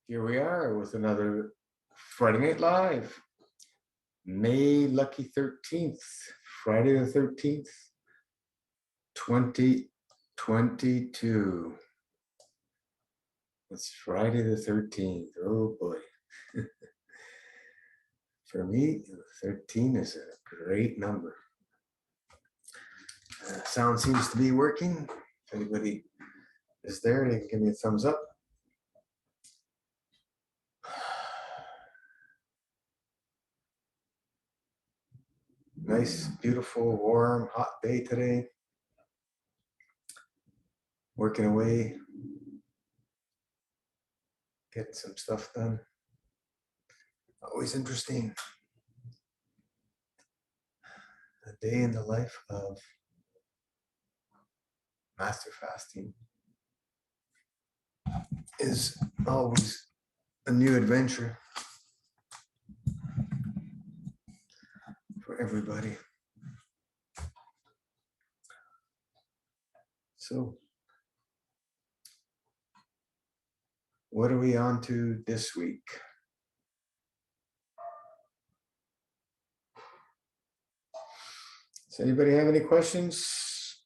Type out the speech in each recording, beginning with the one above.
Here we are with another Friday Night Live, May lucky 13th, Friday the 13th, 2022. It's Friday the 13th. Oh boy. For me, 13 is a great number. Sound seems to be working. If anybody is there, they can give me a thumbs up. Nice, beautiful, warm, hot day today. Working away, getting some stuff done. Always interesting. A day in the life of master fasting is always a new adventure for everybody. So, what are we on to this week? Does anybody have any questions,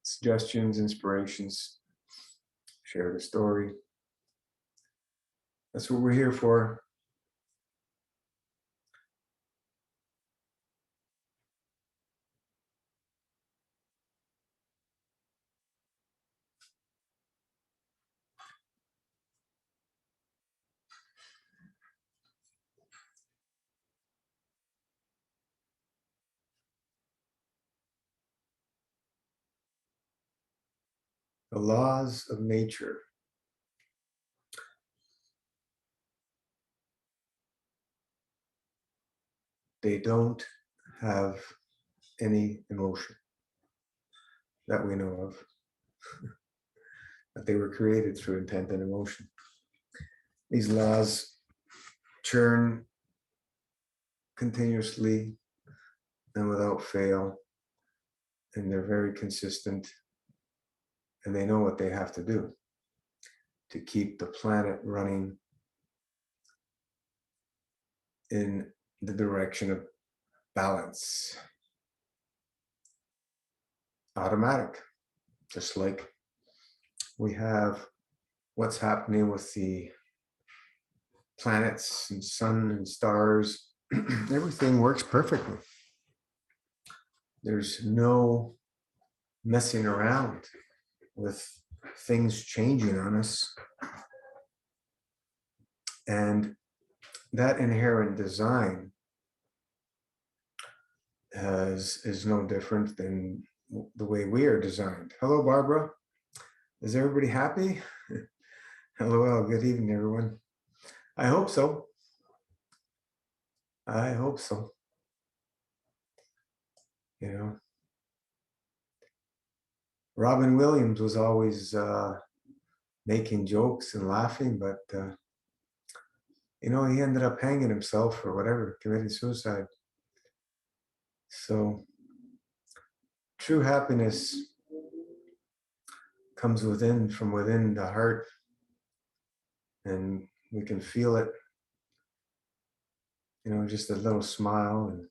suggestions, inspirations? Share the story. That's what we're here for. The laws of nature. They don't have any emotion that we know of, but they were created through intent and emotion. These laws churn continuously and without fail, and they're very consistent, and they know what they have to do to keep the planet running in the direction of balance. Automatic, just like we have what's happening with the planets and sun and stars. Everything works perfectly. There's no messing around with things changing on us. And that inherent design is no different than the way we are designed. Hello, Barbara. Is everybody happy? Hello, good evening, everyone. I hope so. I hope so. You know, Robin Williams was always making jokes and laughing, but you know, he ended up hanging himself or whatever, committing suicide. So true happiness comes from within the heart, and we can feel it, you know, just a little smile and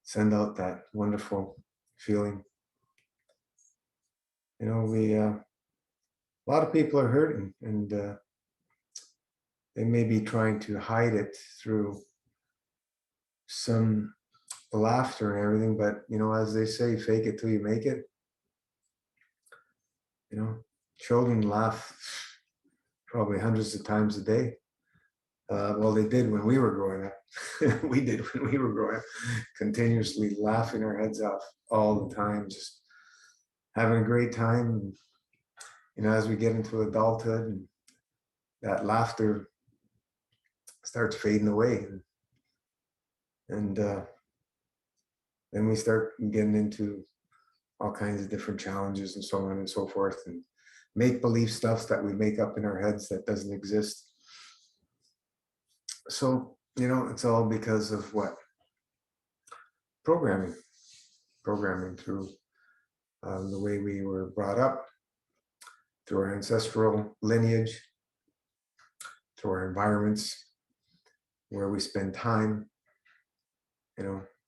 send out that wonderful feeling. You know, a lot of people are hurting, and they may be trying to hide it through some laughter and everything, but you know, as they say, fake it till you make it. You know, children laugh probably hundreds of times a day. Well, they did when we were growing up. We did when we were growing up, continuously laughing our heads off all the time, just having a great time. And, you know, as we get into adulthood, and that laughter starts fading away, and then we start getting into all kinds of different challenges and so on and so forth, and make believe stuff that we make up in our heads that doesn't exist. So, you know, it's all because of what? Programming through the way we were brought up, through our ancestral lineage, to our environments where we spend time,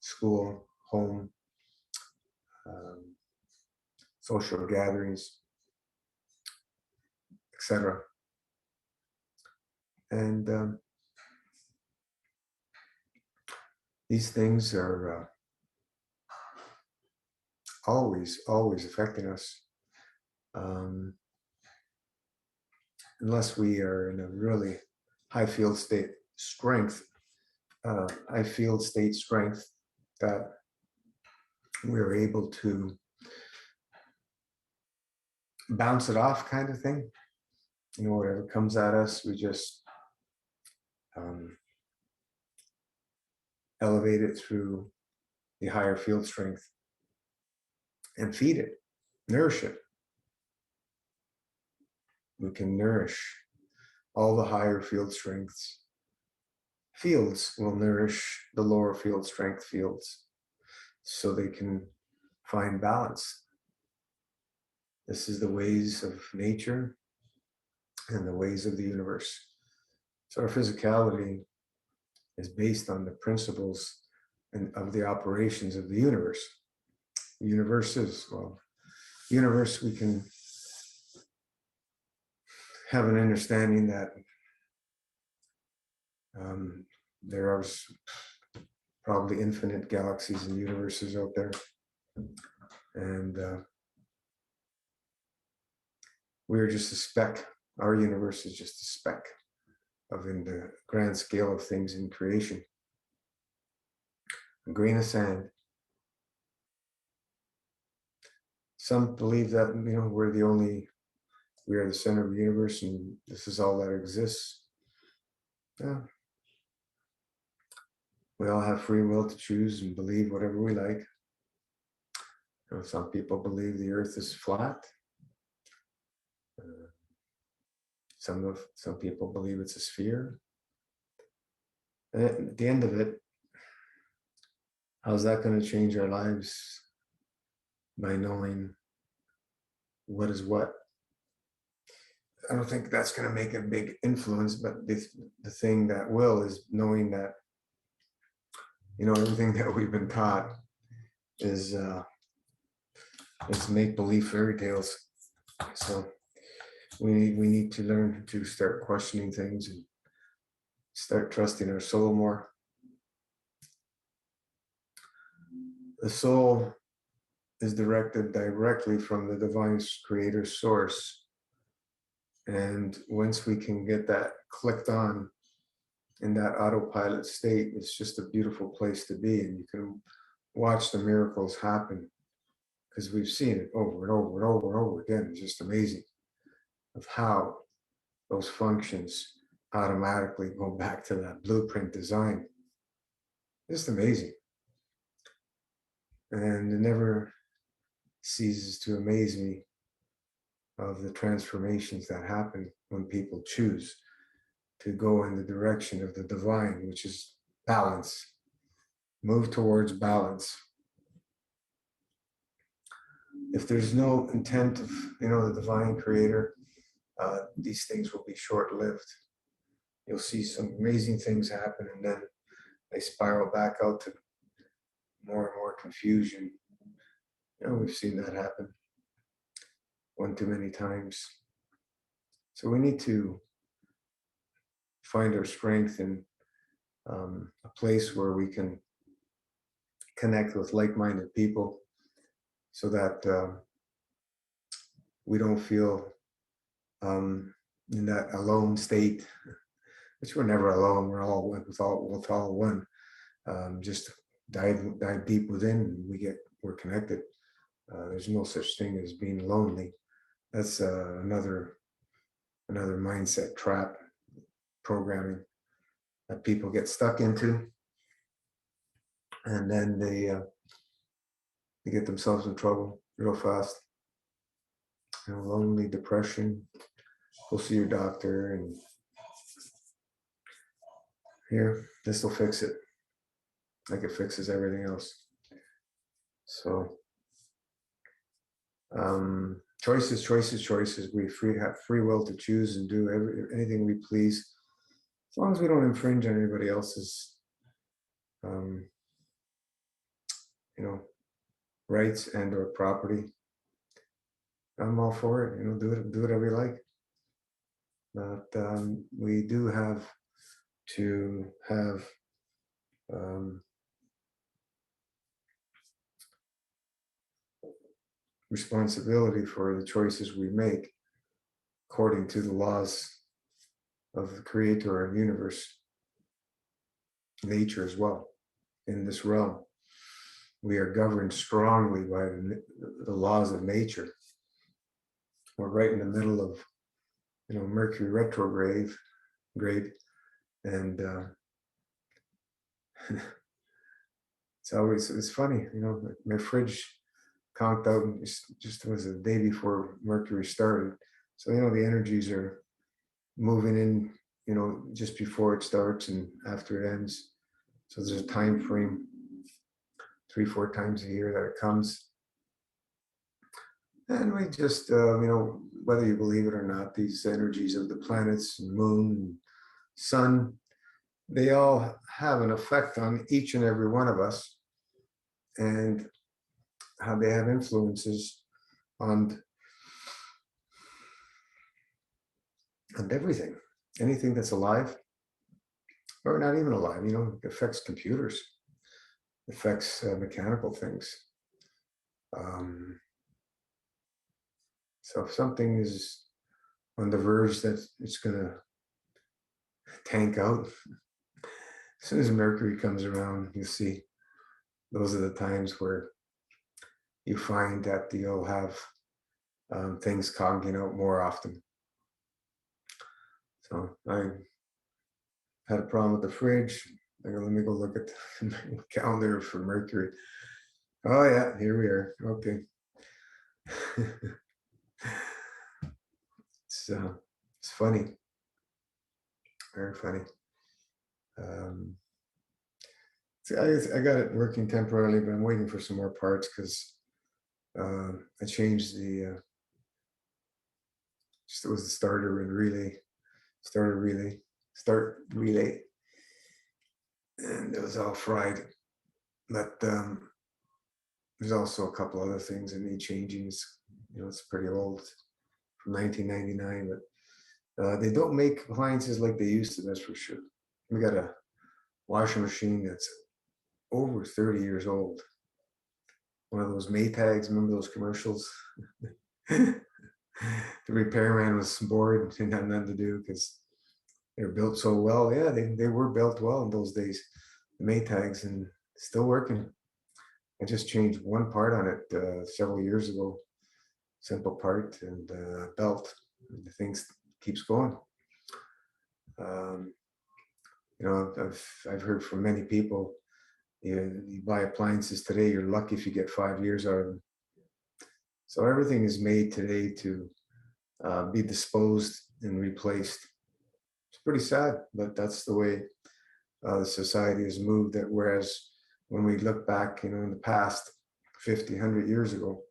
school, home, um, social gatherings, etc. And these things are always affecting us. Unless we are in a really high field state strength, that we're able to bounce it off, kind of thing. Whatever comes at us, we just elevate it through the higher field strength and feed it, nourish it. We can nourish all the higher field strengths. Fields will nourish the lower field strength fields so they can find balance. This is the ways of nature and the ways of the universe. So our physicality is based on the principles and of the operations of the universe. The universe is, universe, we can have an understanding that there are probably infinite galaxies and universes out there. And we're just a speck. Our universe is just a speck of, in the grand scale of things in creation, a grain of sand. Some believe that we are the center of the universe and this is all that exists. Yeah. We all have free will to choose and believe whatever we like. Some people believe the earth is flat. Some people believe it's a sphere. And at the end of it, how's that going to change our lives by knowing what is what? I don't think that's going to make a big influence, but the thing that will is knowing that, everything that we've been taught is make-believe fairy tales. So we need to learn to start questioning things and start trusting our soul more. The soul is directed directly from the divine creator source. And once we can get that clicked on in that autopilot state, it's just a beautiful place to be. And you can watch the miracles happen because we've seen it over and over and over and over again. It's just amazing of how those functions automatically go back to that blueprint design. Just amazing. And it never ceases to amaze me of the transformations that happen when people choose to go in the direction of the divine, which is balance. Move towards balance. If there's no intent of, the divine creator, these things will be short-lived. You'll see some amazing things happen, and then they spiral back out to more and more confusion. We've seen that happen one too many times. So we need to find our strength in a place where we can connect with like-minded people so that we don't feel in that alone state, which we're never alone. We're all one. Just dive deep within, and we're connected. There's no such thing as being lonely. That's another mindset trap programming that people get stuck into, and then they get themselves in trouble real fast. Lonely, depression. Go see your doctor, and here, this will fix it, like it fixes everything else. So choices. We have free will to choose and do anything we please. as long as we don't infringe on anybody else's, um, you know, rights and or property, I'm all for it. You know, do whatever you like. But we do have to have um, responsibility for the choices we make according to the laws of the creator of universe, nature as well. In this realm, we are governed strongly by the laws of nature. We're right in the middle of, you know, Mercury retrograde, and it's funny, you know, my fridge conked out and just was the day before Mercury started. So, you know, the energies are moving in, you know, just before it starts and after it ends. So there's a time frame, 3-4 times a year that it comes. And we just, you know, whether you believe it or not, these energies of the planets, moon, sun, they all have an effect on each and every one of us, and how they have influences on everything, anything that's alive or not even alive. You know, it affects computers, affects mechanical things. So if something is on the verge that it's going to tank out, as soon as Mercury comes around, you see those are the times where you find that you'll have things conking out more often. So I had a problem with the fridge. I go, let me go look at the calendar for Mercury. Oh yeah, here we are. Okay. It's funny, very funny. See, I got it working temporarily, but I'm waiting for some more parts because I changed the it was the starter and start relay, and it was all fried. But there's also a couple other things that need changing. You know, it's pretty old, from 1999, but they don't make appliances like they used to. That's for sure. We got a washing machine that's over 30 years old. One of those Maytags, remember those commercials? The repairman was bored and had nothing to do because they were built so well. Yeah, they were built well in those days, the Maytags, and still working. I just changed one part on it several years ago, simple part and belt. And the thing keeps going. You know, I've heard from many people, you buy appliances today, you're lucky if you get 5 years out of them. So everything is made today to be disposed and replaced. It's pretty sad, but that's the way the society has moved. That whereas when we look back, you know, in the past, 50, 100 years ago,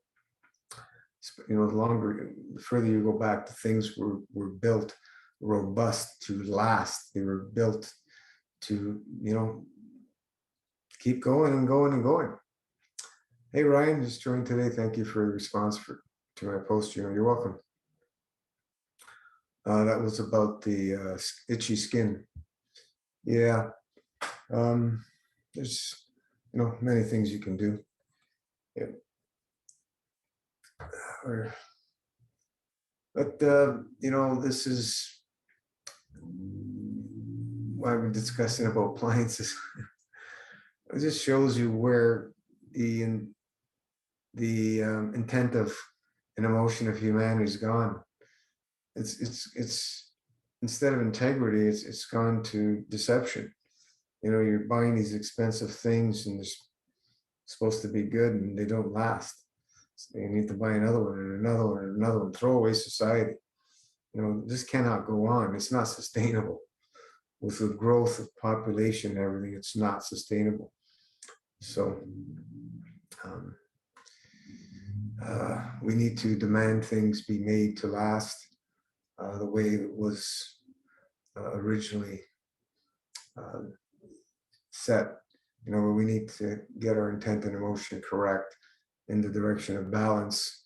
you know, the further you go back, the things were built robust to last. They were built to, you know, keep going and going and going. Hey, Ryan, just joined today. Thank you for your response to my post. You're welcome. That was about the itchy skin. Yeah. There's, you know, many things you can do. Yeah. But you know, this is why we're discussing about appliances. It just shows you where the intent of an emotion of humanity is gone. It's instead of integrity, it's gone to deception. You know, you're buying these expensive things and they're supposed to be good and they don't last. So you need to buy another one and another one and another one. Throw away society. You know, this cannot go on. It's not sustainable. With the growth of population and everything, it's not sustainable. So we need to demand things be made to last the way it was originally uh, set, where we need to get our intent and emotion correct in the direction of balance,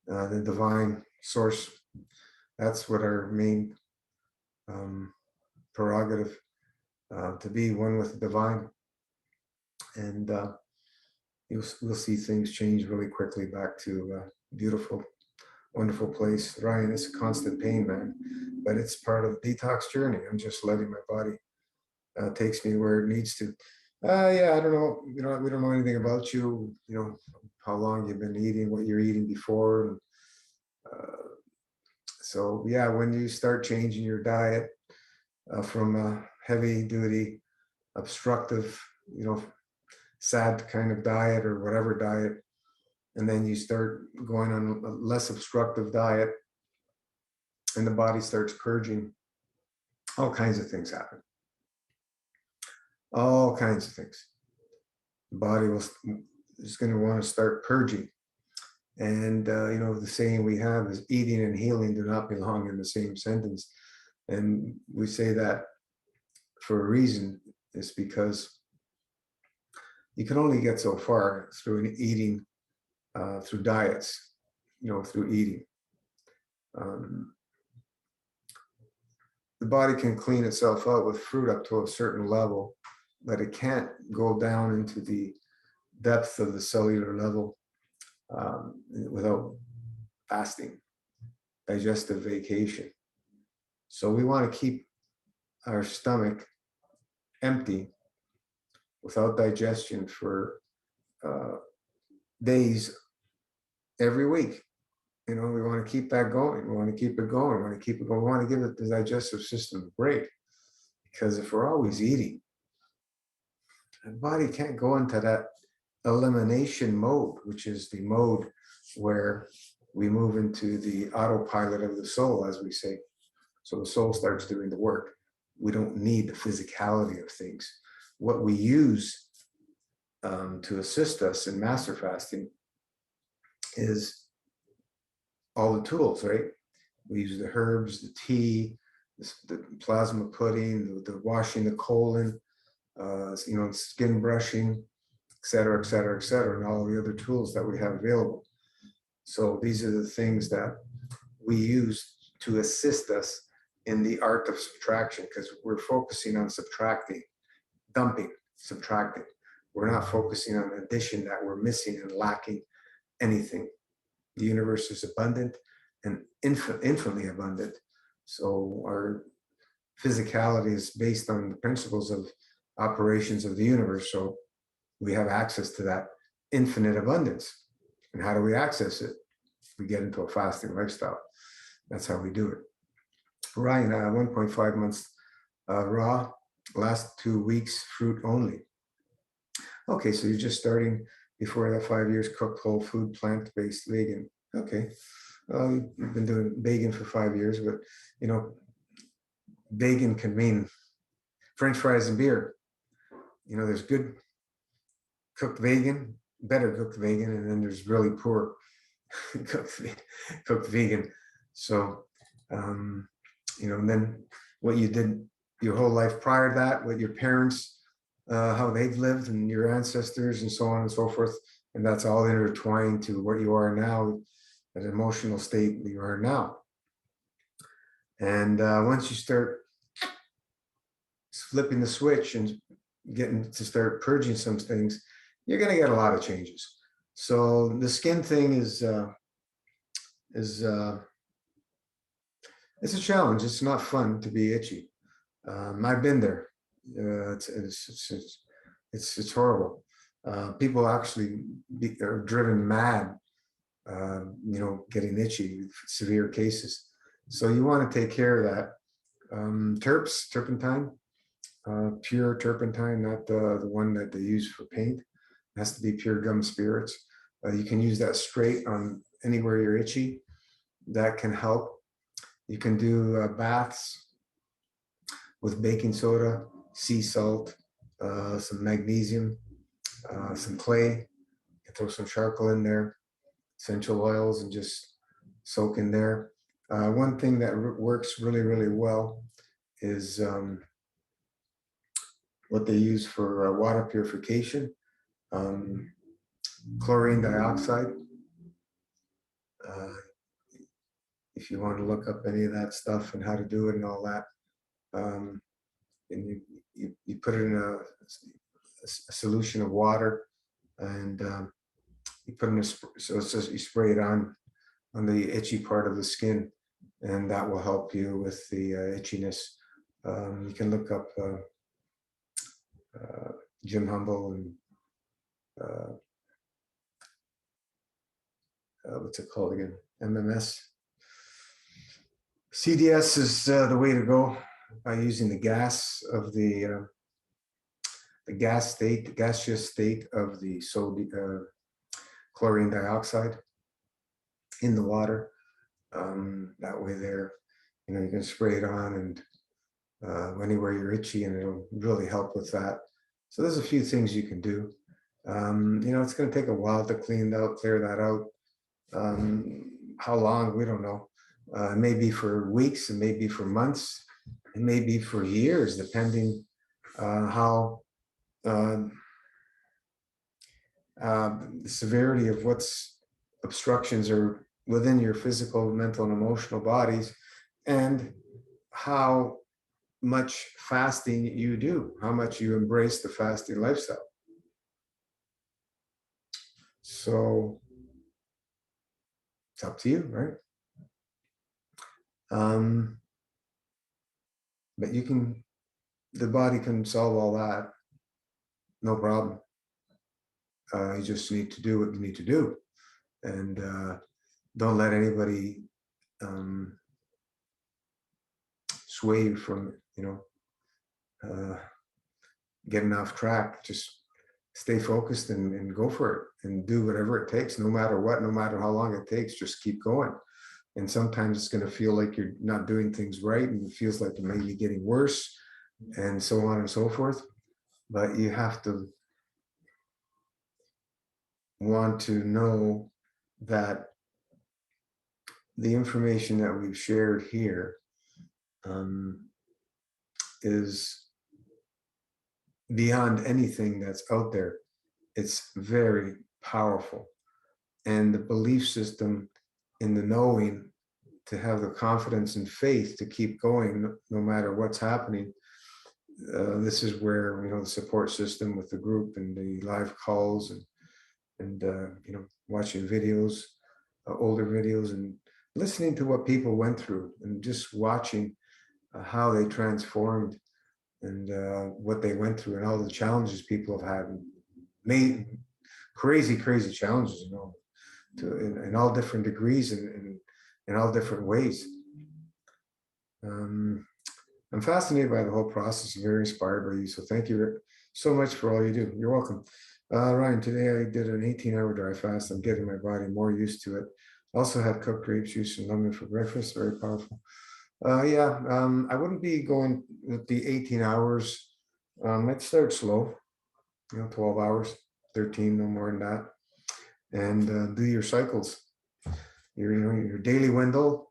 the divine source. That's what our main prerogative, to be one with the divine. And we'll see things change really quickly back to a beautiful, wonderful place. Ryan, it's a constant pain, man, but it's part of the detox journey. I'm just letting my body takes me where it needs to. Yeah, I don't know. We don't know anything about you. How long you've been eating, what you're eating before. So yeah, when you start changing your diet from a heavy duty, obstructive, sad kind of diet or whatever diet, and then you start going on a less obstructive diet, and the body starts purging, all kinds of things happen. All kinds of things. The body is going to want to start purging. And, the saying we have is eating and healing do not belong in the same sentence. And we say that for a reason. It's because you can only get so far through eating, through diets, through eating. The body can clean itself out with fruit up to a certain level, but it can't go down into the depth of the cellular level without fasting, digestive vacation. So we want to keep our stomach empty without digestion for days every week. We want to keep that going. We want to keep it going. We want to keep it going. We want to give the digestive system a break, because if we're always eating, the body can't go into that elimination mode, which is the mode where we move into the autopilot of the soul, as we say. So the soul starts doing the work. We don't need the physicality of things. What we use to assist us in master fasting is all the tools, right? We use the herbs, the tea, the plasma pudding, the washing the colon, skin brushing, et cetera, et cetera, et cetera, and all the other tools that we have available. So these are the things that we use to assist us in the art of subtraction, because we're focusing on subtracting, dumping, subtracting. We're not focusing on addition, that we're missing and lacking anything. The universe is abundant and infinitely abundant. So our physicality is based on the principles of operations of the universe. So we have access to that infinite abundance. And how do we access it? We get into a fasting lifestyle. That's how we do it. Ryan, 1.5 months raw, last 2 weeks fruit only. Okay, so you're just starting before that 5 years, cooked whole food, plant-based, vegan. Okay, you've been doing vegan for 5 years, but vegan can mean French fries and beer. There's good cooked vegan, better cooked vegan, and then there's really poor cooked vegan. So, and then what you did your whole life prior to that, with your parents, how they've lived, and your ancestors, and so on and so forth. And that's all intertwined to what you are now, that emotional state that you are now. And once you start flipping the switch and getting to start purging some things, you're going to get a lot of changes. So the skin thing is it's a challenge. It's not fun to be itchy. I've been there. It's horrible. People actually are driven mad, getting itchy, severe cases. So you want to take care of that. Turpentine, pure turpentine, not the one that they use for paint. It has to be pure gum spirits. You can use that straight on anywhere you're itchy. That can help. You can do baths with baking soda, sea salt, some magnesium, some clay. You can throw some charcoal in there, essential oils, and just soak in there. One thing that works really, really well is what they use for water purification, chlorine dioxide. If you want to look up any of that stuff and how to do it and all that, and you put it in a solution of water, and you put in so it's just, you spray it on the itchy part of the skin, and that will help you with the itchiness. You can look up Jim Humble and what's it called again? MMS. CDS is the way to go, by using the gas of the gaseous state of the chlorine dioxide in the water. That way there, you can spray it on, and anywhere you're itchy, and it'll really help with that. So there's a few things you can do. It's going to take a while to clear that out. How long, we don't know. It may be for weeks, it may be for months, it may be for years, depending how the severity of what's obstructions are within your physical, mental, and emotional bodies, and how much fasting you do, how much you embrace the fasting lifestyle. So it's up to you, right? But the body can solve all that, no problem. You just need to do what you need to do, and don't let anybody sway you from, getting off track. Just stay focused and go for it, and do whatever it takes, no matter what, no matter how long it takes. Just keep going. And sometimes it's going to feel like you're not doing things right, and it feels like it may be getting worse, and so on and so forth. But you have to want to know that the information that we've shared here is beyond anything that's out there. It's very powerful. And the belief system in the knowing, to have the confidence and faith to keep going no matter what's happening. This is where, the support system with the group and the live calls and watching videos, older videos, and listening to what people went through, and just watching how they transformed, and what they went through, and all the challenges people have had, and made crazy challenges, in all different degrees and in all different ways. I'm fascinated by the whole process, very inspired by you. So thank you so much for all you do. You're welcome. Ryan, today I did an 18-hour dry fast. I'm getting my body more used to it. Also had cooked grape juice and lemon for breakfast, very powerful. I wouldn't be going with the 18 hours. I'd start slow, 12 hours, 13, no more than that. And do your cycles, your daily window,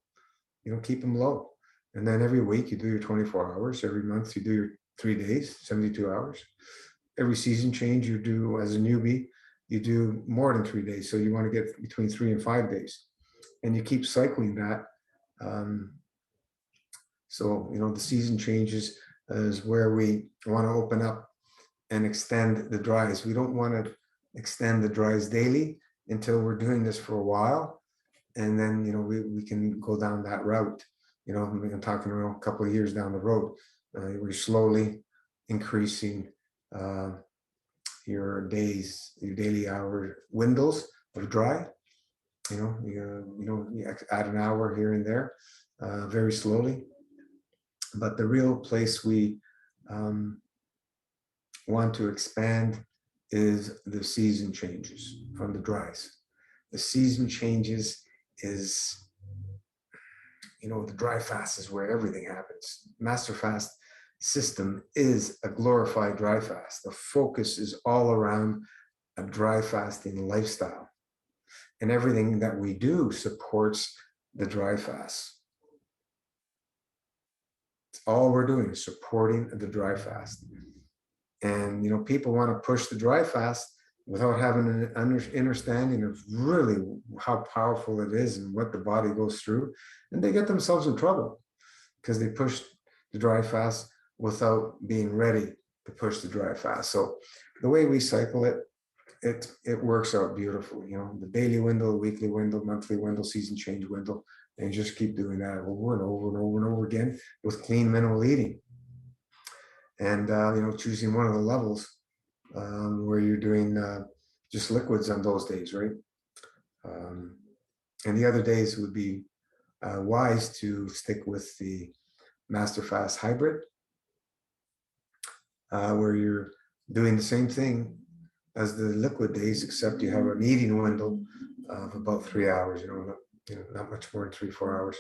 keep them low. And then every week you do your 24 hours. Every month you do your 3 days, 72 hours. Every season change you do as a newbie, you do more than 3 days. So you want to get between 3 and 5 days. And you keep cycling that. So, the season changes is where we want to open up and extend the dries. We don't want to extend the dries daily until we're doing this for a while. And then, we can go down that route. I'm talking about a couple of years down the road. We're slowly increasing your daily hour windows of dry. You add an hour here and there, very slowly. But the real place we want to expand is the season changes from the dries. The season changes is, the dry fast is where everything happens. Master Fast system is a glorified dry fast. The focus is all around a dry fasting lifestyle. And everything that we do supports the dry fast. All we're doing is supporting the dry fast. And, people want to push the dry fast without having an understanding of really how powerful it is and what the body goes through. And they get themselves in trouble because they push the dry fast without being ready to push the dry fast. So the way we cycle it, it works out beautifully. The daily window, weekly window, monthly window, season change window, and just keep doing that over and over and over and over again with clean minimal eating. And choosing one of the levels where you're doing just liquids on those days, right? And the other days would be wise to stick with the Master Fast Hybrid, where you're doing the same thing as the liquid days, except you have an eating window of about 3 hours. Not much more than 3-4 hours.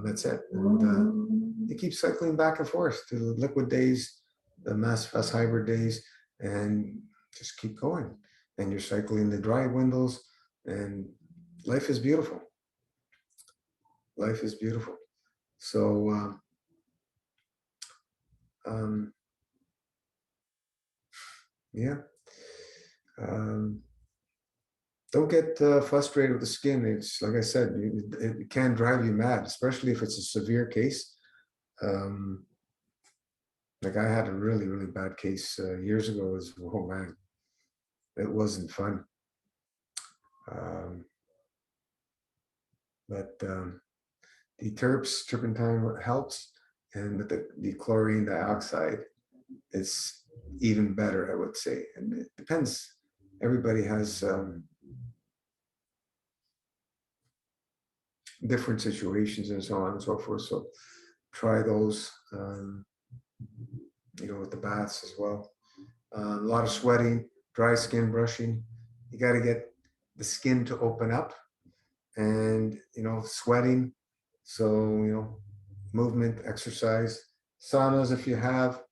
That's it. And you keep cycling back and forth to the liquid days, the Master Fast Hybrid days, and just keep going. And you're cycling the dry windows, and life is beautiful. Life is beautiful. So yeah. Don't get frustrated with the skin. It's like I said, it can drive you mad, especially if it's a severe case. Like I had a really, really bad case years ago. It was, oh man, it wasn't fun. But the turpentine helps, and the chlorine dioxide is even better, I would say. And it depends. Everybody has different situations and so on and so forth. So try those, with the baths as well. A lot of sweating, dry skin brushing. You got to get the skin to open up, and sweating. So movement, exercise, saunas if you have.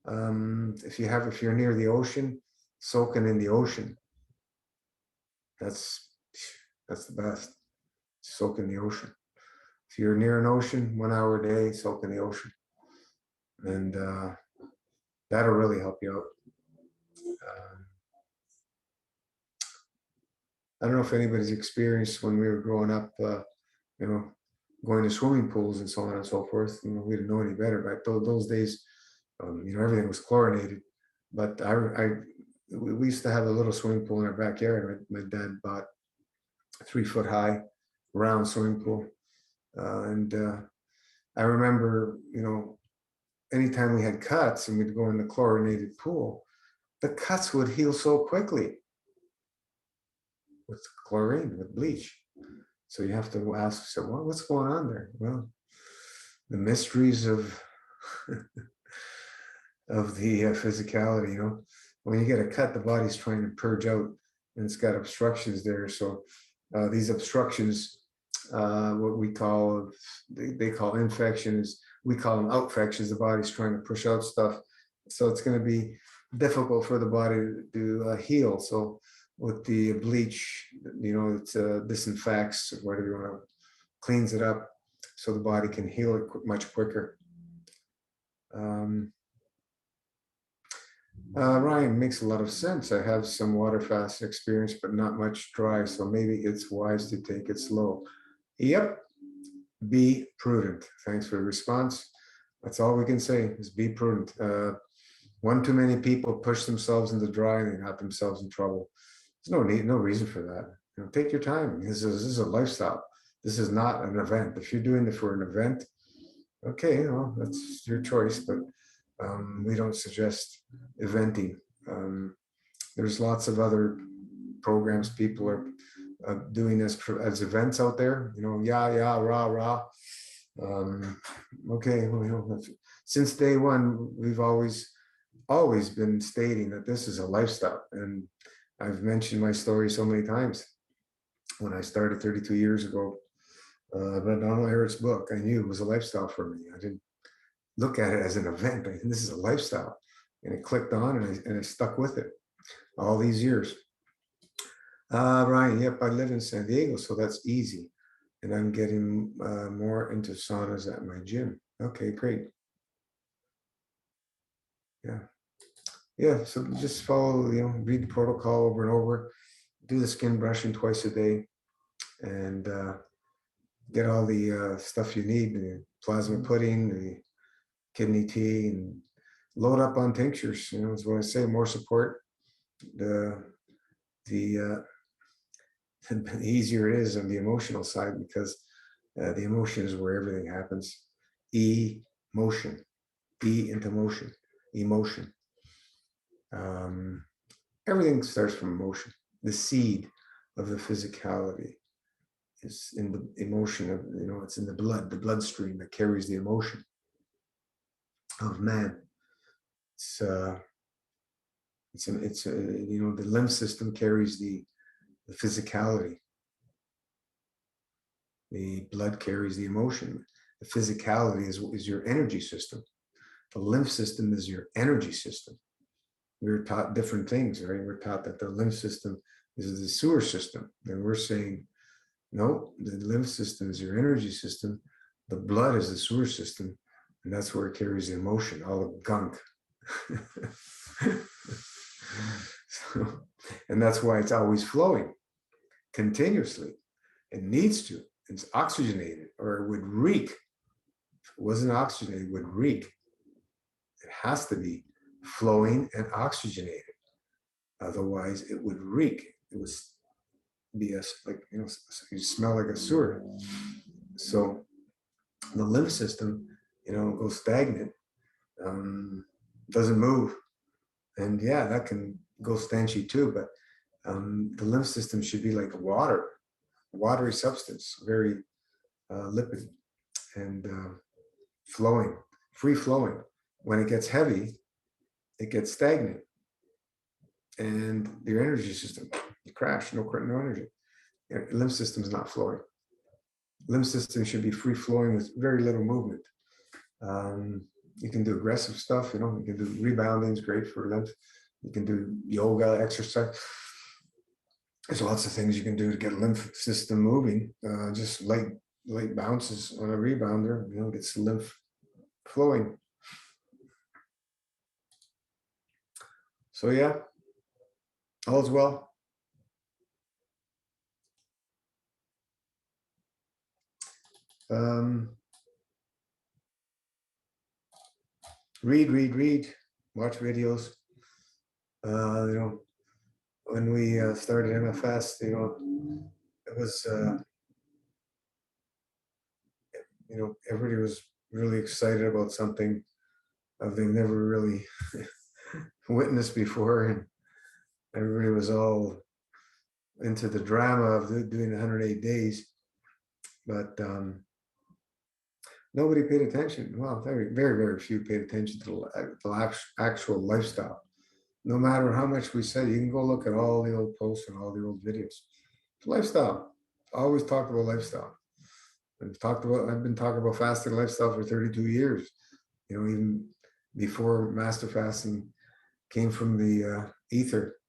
If you're near the ocean, soaking in the ocean. That's the best. Soak in the ocean. If you're near an ocean, 1 hour a day, soak in the ocean, and that'll really help you out. I don't know if anybody's experienced when we were growing up, going to swimming pools and so on and so forth. We didn't know any better back those days. Everything was chlorinated. But we used to have a little swimming pool in our backyard. My dad bought a 3-foot high round swimming pool. And I remember, anytime we had cuts and we'd go in the chlorinated pool, the cuts would heal so quickly with chlorine, with bleach. So you have to ask, so what's going on there? Well, the mysteries of of the physicality. When you get a cut, the body's trying to purge out, and it's got obstructions there. So these obstructions, what we call, they call infections, we call them outfections. The body's trying to push out stuff, so it's going to be difficult for the body to heal. So with the bleach, it disinfects, whatever you want to, cleans it up, so the body can heal it much quicker. Ryan, makes a lot of sense. I have some water fast experience, but not much dry, so maybe it's wise to take it slow. Yep, be prudent. Thanks for the response. That's all we can say, is be prudent. One too many people push themselves into dry and they got themselves in trouble. There's no reason for that. Take your time. This is a lifestyle. This is not an event. If you're doing it for an event, okay, that's your choice, but we don't suggest eventing. There's lots of other programs people are doing as events out there. Yeah, rah. Okay, since day one, we've always been stating that this is a lifestyle, and I've mentioned my story so many times. When I started 32 years ago, read Donald Ehret's book, I knew it was a lifestyle for me. I didn't look at it as an event. This is a lifestyle, and it clicked on, and I stuck with it all these years. Ryan, yep, I live in San Diego, so that's easy, and I'm getting more into saunas at my gym. Okay, great. Yeah. yeah, so just follow, read the protocol over and over, do the skin brushing twice a day, and get all the stuff you need, the plasma pudding, the kidney tea, and load up on tinctures. Is what I say. More support, the the the easier it is on the emotional side, because the emotion is where everything happens. Emotion, E into motion, emotion. Um, Everything starts from emotion. The seed of the physicality is in the emotion of, it's in the bloodstream that carries the emotion of man. It's the lymph system carries the physicality. The blood carries the emotion. The physicality is your energy system. The lymph system is your energy system. We're taught different things, right? We're taught that the lymph system is the sewer system. And we're saying, no, the lymph system is your energy system. The blood is the sewer system. And that's where it carries the emotion, all the gunk. So, and that's why it's always flowing continuously. It needs to. It's oxygenated, or it would reek. If it wasn't oxygenated, it would reek. It has to be flowing and oxygenated. Otherwise, it would reek. It would be you smell like a sewer. So the lymph system, goes stagnant, doesn't move. And yeah, that can go stanchy too, but the lymph system should be like water, watery substance, very lipid and flowing, free flowing. When it gets heavy, it gets stagnant, and your energy system, you crash, no energy. Your lymph system is not flowing. Lymph system should be free flowing with very little movement. You can do aggressive stuff, you can do rebounding, is great for lymph. You can do yoga, exercise. There's lots of things you can do to get lymph system moving. Just light bounces on a rebounder, gets the lymph flowing. So yeah, all's well. Read, watch videos. When we started MFS, it was, everybody was really excited about something they've never really witnessed before, and everybody was all into the drama of doing 108 days, but nobody paid attention. Well, very, very, very few paid attention to the actual lifestyle. No matter how much we said, you can go look at all the old posts and all the old videos. Lifestyle. Always talked about lifestyle. I've been talking about fasting lifestyle for 32 years. Even before master fasting came from the ether.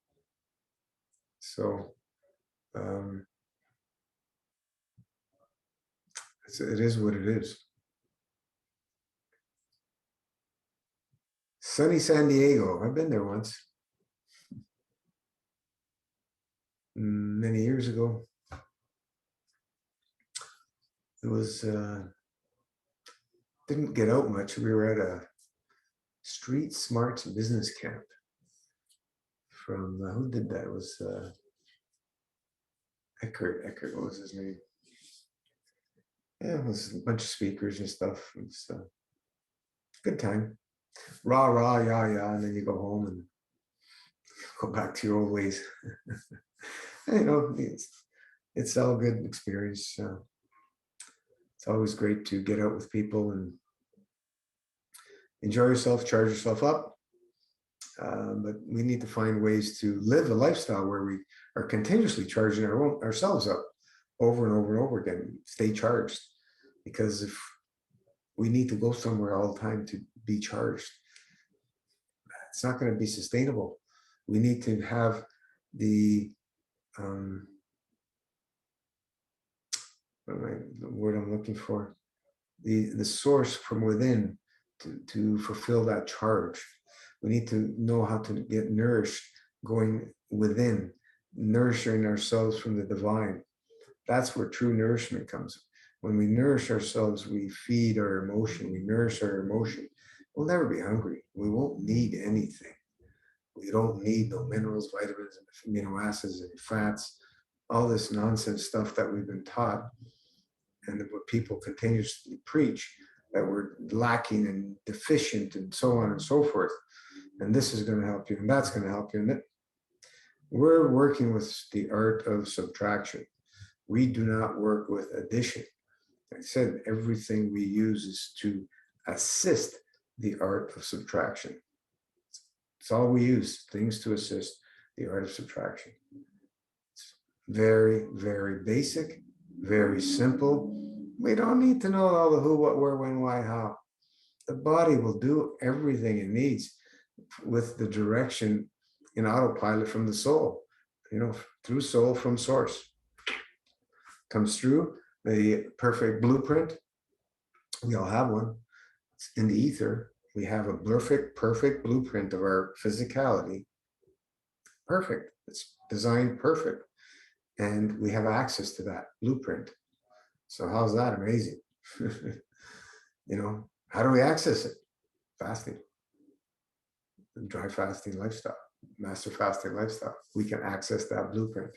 So it is what it is. Sunny San Diego. I've been there once. Many years ago. It was, didn't get out much. We were at a street smarts business camp from, who did that? It was Eckert, what was his name? Yeah, it was a bunch of speakers and stuff. It was a good time. Rah, rah, yeah, yeah. And then you go home and go back to your old ways. It's all good experience. It's always great to get out with people and enjoy yourself, charge yourself up. But we need to find ways to live a lifestyle where we are continuously charging ourselves up over and over and over again. Stay charged, because if we need to go somewhere all the time to be charged, it's not going to be sustainable. We need to have the the word I'm looking for, the source from within to fulfill that charge. We need to know how to get nourished going within, nourishing ourselves from the divine. That's where true nourishment comes. When we nourish ourselves, we feed our emotion, we nourish our emotion. We'll never be hungry. We won't need anything. We don't need no minerals, vitamins, amino acids, and fats, all this nonsense stuff that we've been taught and what people continuously preach that we're lacking and deficient and so on and so forth. And this is going to help you, and that's going to help you. And we're working with the art of subtraction. We do not work with addition. Like I said, everything we use is to assist the art of subtraction. It's all we use, things to assist the art of subtraction. It's very, very basic, very simple. We don't need to know all the who, what, where, when, why, how. The body will do everything it needs with the direction in autopilot from the soul, through soul from source. Comes through the perfect blueprint. We all have one. It's in the ether. We have a perfect blueprint of our physicality. Perfect. It's designed perfect. And we have access to that blueprint. So how's that amazing? How do we access it? Fasting. Dry fasting lifestyle, master fasting lifestyle. We can access that blueprint.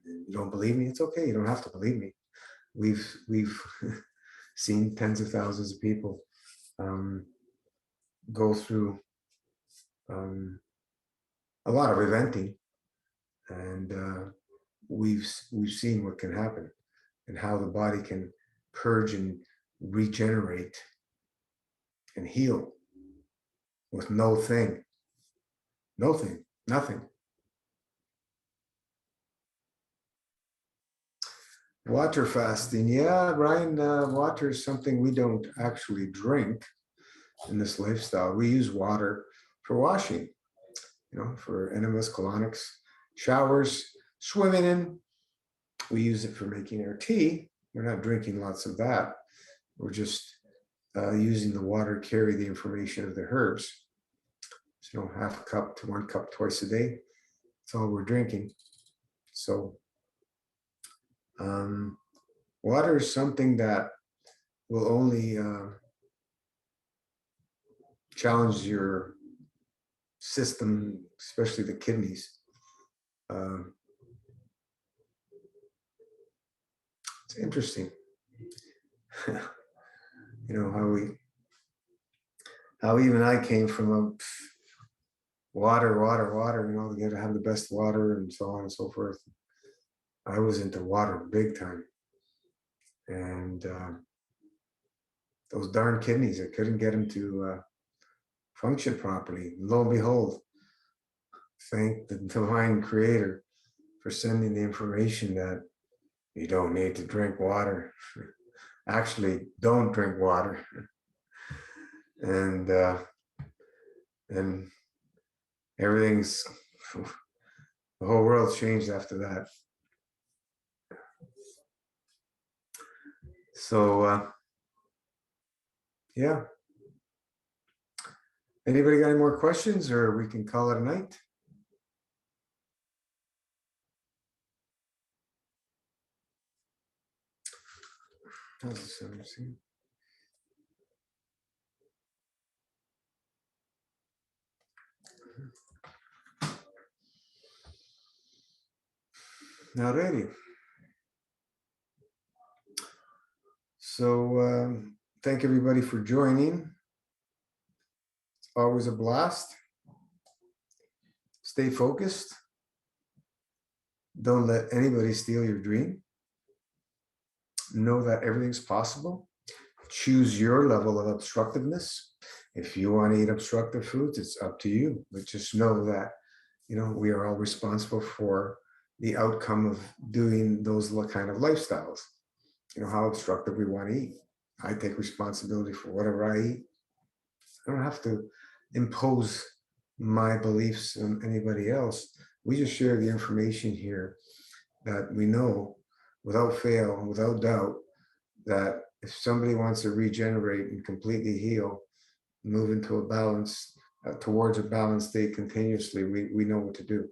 You don't believe me? It's okay. You don't have to believe me. We've seen tens of thousands of people go through a lot of eventing, and we've seen what can happen and how the body can purge and regenerate and heal with nothing. Water fasting. Yeah, Brian, water is something we don't actually drink in this lifestyle. We use water for washing, for enemas, colonics, showers, swimming in. We use it for making our tea. We're not drinking lots of that. We're just using the water to carry the information of the herbs. So, half a cup to 1 cup twice a day. That's all we're drinking. So water is something that will only challenge your system, especially the kidneys. It's interesting, how even I came from a water, you gotta have the best water and so on and so forth. I was into water big time. And those darn kidneys, I couldn't get them to function properly. Lo and behold, thank the divine creator for sending the information that you don't need to drink water. Actually, don't drink water. And everything's, the whole world changed after that. So, yeah. Anybody got any more questions, or we can call it a night? How's the sun? Not ready. So thank everybody for joining. It's always a blast. Stay focused. Don't let anybody steal your dream. Know that everything's possible. Choose your level of obstructiveness. If you want to eat obstructive foods, it's up to you. But just know that, we are all responsible for the outcome of doing those kind of lifestyles. How obstructive we want to eat. I take responsibility for whatever I eat. I don't have to impose my beliefs on anybody else. We just share the information here that we know without fail, without doubt, that if somebody wants to regenerate and completely heal, move into a balanced towards a balanced state continuously, we know what to do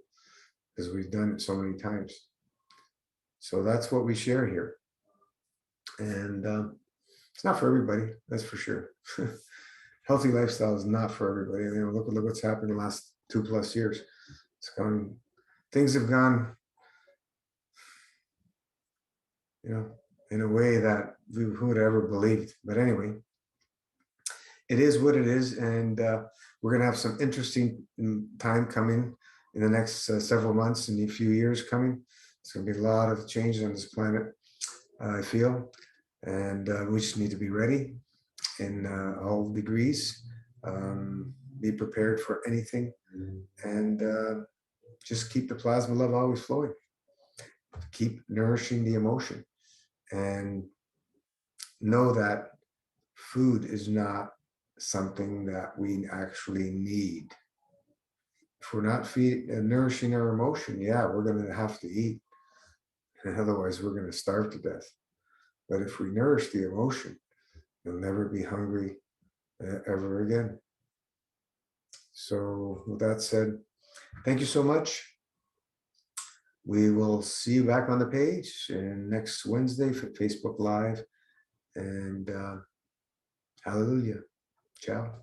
because we've done it so many times. So that's what we share here. And it's not for everybody, that's for sure. Healthy lifestyle is not for everybody. You know, look what's happened in the last 2+ years. It's gone, things have gone, you know, in a way that who would ever believed. But anyway, it is what it is, and we're going to have some interesting time coming in the next several months and a few years coming. It's going to be a lot of changes on this planet, I feel, and we just need to be ready in all degrees, be prepared for anything, and just keep the plasma love always flowing. Keep nourishing the emotion, and know that food is not something that we actually need. If we're not nourishing our emotion, yeah, we're going to have to eat, and otherwise we're going to starve to death. But if we nourish the emotion, you'll never be hungry ever again. So with that said, thank you so much. We will see you back on the page next Wednesday for Facebook Live, and hallelujah. Ciao.